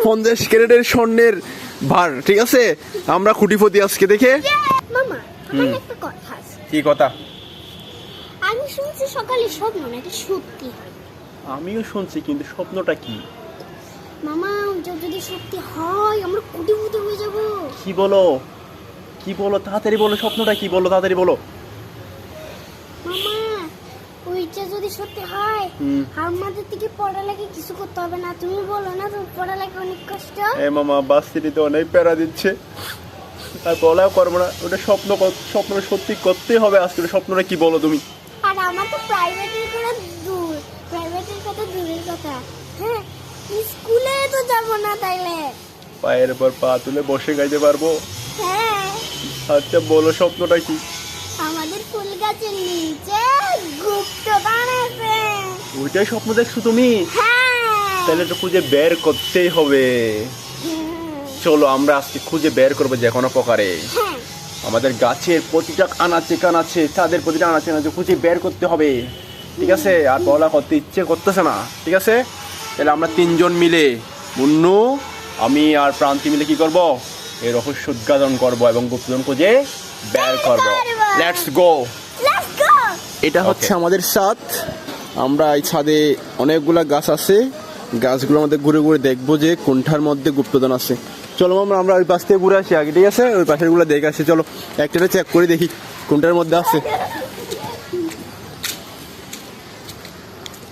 50 ক্যারেটের স্বর্ণের ভার, ঠিক আছে? আমরা খুঁটিপতি আজকে দেখে। মামা, আমার একটা কথা আছে। কি কথা? আমি শুনছি সকালে স্বপ্ন নাকি সত্যি হয়। আমিও শুনছি, কিন্তু স্বপ্নটা কি? মামা, যদি সত্যি হয় আমরা কোটিপতি হয়ে যাব। কি বলো, কি বলো, তাড়াতাড়ি বলো, স্বপ্নটা কি বলো, তাড়াতাড়ি বলো। মামা, ওইটা যদি সত্যি হয় আমাদের থেকে পড়ালেখা কিছু করতে হবে না। তুমি বলো না তো পড়ালেখা অনেক কষ্ট। মামা বাস্তিতে অনেক প্যারা দিচ্ছে, আর বলাও করবো না। ওটা স্বপ্নটা সত্যি করতেই হবে আজকে। স্বপ্নটা কি বলো তুমি? আর আমার তো প্রাইভেটের কথা দূর, প্রাইভেটের কথা দূরের কথা। হ্যাঁ, স্কুলে তো যাব না তাইলে। পায়ের উপর পা তুলে বসে গাইতে পারবো। হ্যাঁ, আচ্ছা বলো স্বপ্নটা কি? আমাদের ফুল গাছের নিচে গুপ্তধন আছে। ওইটাই স্বপ্ন দেখছো তুমি? হ্যাঁ। তাহলে তো খুঁজে বের করতেই হবে। চলো আমরা আজকে খুঁজে বের করবো যে কোনো প্রকারে। হ্যাঁ। আমাদের গাছের প্রতিটা আনাচে কানাচে, ছাদের প্রতিটা আনাচে কানাচে খুঁজে বের করতে হবে, ঠিক আছে? আর পড়া করতে ইচ্ছে করতেছে না, ঠিক আছে? তাহলে আমরা 3জন মিলে, মুন্নু, আমি আর প্রান্তি মিলে কি করব? এই রহস্য উদ্ঘাটন করবো এবং গুপ্তধন খুঁজে বের করবো। Let's go. এটা হচ্ছে আমাদের ছাদ। আমরা এই ছাদে অনেকগুলা গাছ আছে, গাছগুলোর মধ্যে ঘুরে ঘুরে দেখবো যে কোনটার মধ্যে গুপ্তধন আছে। চলো আমরা ওই পাশ থেকে ঘুরে আসি আগে, ঠিক আছে? ওই পাশের গুলো দেখে আসি। চলো একটা চেক করে দেখি কোনটার মধ্যে আছে।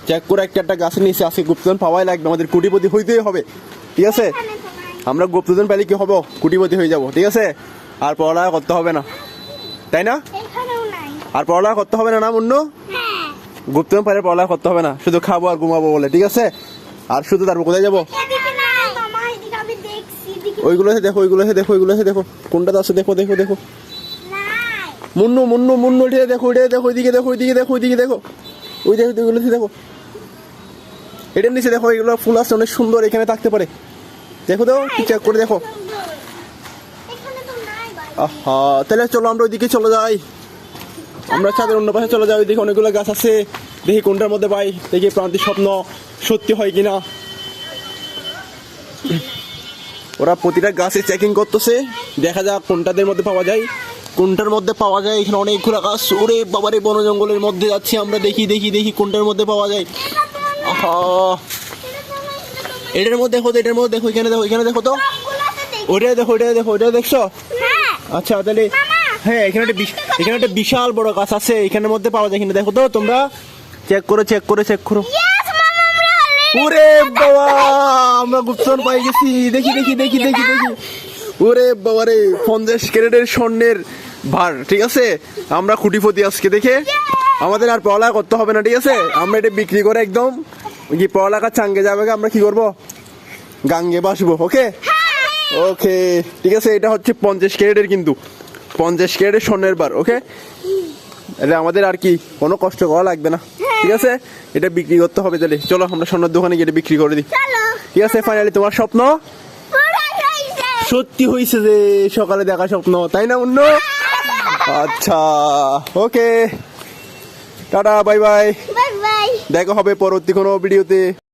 চেক করে একটা গাছের নিচে আছে গুপ্তধন পাওয়াই লাগবে, আমাদের কোটিপতি হইতেই হবে, ঠিক আছে? আমরা গুপ্তধন পেলে কি হবো? কোটিপতি হয়ে যাব, ঠিক আছে? আর পড়ালেখা করতে হবে না, তাই না? আর পড়ালেখা করতে হবে না, না মুন্নু? গুপ্তধন পাইলে পড়ালেখা করতে হবে না, শুধু খাবো আর ঘুমাবো বলে, ঠিক আছে? আর শুধু তারপর কোথায় যাবো? ওইগুলোতে দেখো, ওইগুলোতে দেখো, ওইগুলোতে দেখো কোনটাতে আছে। দেখো দেখো দেখো মুন্নু, মুন্নু, মুন্নু, ওইটা দেখো, ওইটা দেখো, ওইদিকে দেখো, ওইদিকে দেখো, ওইদিকে দেখো, ওই দেখো, ওইগুলোতে দেখো, এটার নিচে দেখো, এগুলো ফুল আছে অনেক সুন্দর, এখানে থাকতে পারে। দেখো তো, চেক করে দেখো। আহা, তাহলে চলো আমরা ওইদিকে চলে যাই। আমরা ছাদের অন্য পাশে চলে যাই, ওইদিকে অনেকগুলো গাছ আছে, দেখি কোনটার মধ্যে পাই, দেখি প্রান্তিক স্বপ্ন সত্যি হয় কিনা। ওরা প্রতিটা গাছে চেকিং করতেছে, দেখা যাক কোনটাদের মধ্যে পাওয়া যায়, কোনটার মধ্যে পাওয়া যায়। এখানে অনেকগুলো গাছ, ওরে বাবারে, বন জঙ্গলের মধ্যে যাচ্ছি আমরা, দেখি দেখি দেখি কোনটার মধ্যে পাওয়া যায়। আহা, এটার মধ্যে দেখো, এটার মধ্যে দেখো, এখানে দেখো, এখানে দেখো তো, ওইটা দেখো, ওইটা দেখো, ওইটা দেখছো? আচ্ছা তাহলে হ্যাঁ, এখানে একটা বিশাল বড় গাছ আছে, এখানের মধ্যে পাওয়া যায় কিনা দেখো তো তোমরা। চেক করো, চেক করো, চেক করো। ওরে বাবা, আমরা গুপ্তধন পাই গেছি, দেখি দেখি দেখি দেখি দেখি। ওরে বাবা রে, 50 ক্যারেটের স্বর্ণের ভার, ঠিক আছে? আমরা কোটিপতি আজকে দেখে। আমাদের আর পড়ালেখা করতে হবে না, ঠিক আছে? আমরা এটা বিক্রি করে একদম কি পড়ালেখা চাঙ্গে যাবে, আমরা কি করবো? গাঙ্গে বাসবো। ওকে ওকে, ঠিক আছে? এটা হচ্ছে 50 ক্যারেটের, কিন্তু 50 ক্যারেটের স্বর্ণের বার। ওকে, এটা আমাদের আর কি কোনো কষ্ট করা লাগবে না, ঠিক আছে? এটা বিক্রি করতে হবে। তাহলে চলো আমরা স্বর্ণের দোকানে গিয়ে বিক্রি করে দিই, ঠিক আছে? ফাইনালি তোমার স্বপ্ন সত্যি হয়েছে, যে সকালে দেখা স্বপ্ন, তাই না মুন্নু? আচ্ছা ওকে, টাটা, বাই বাই, দেখা হবে পরবর্তী কোনো ভিডিওতে।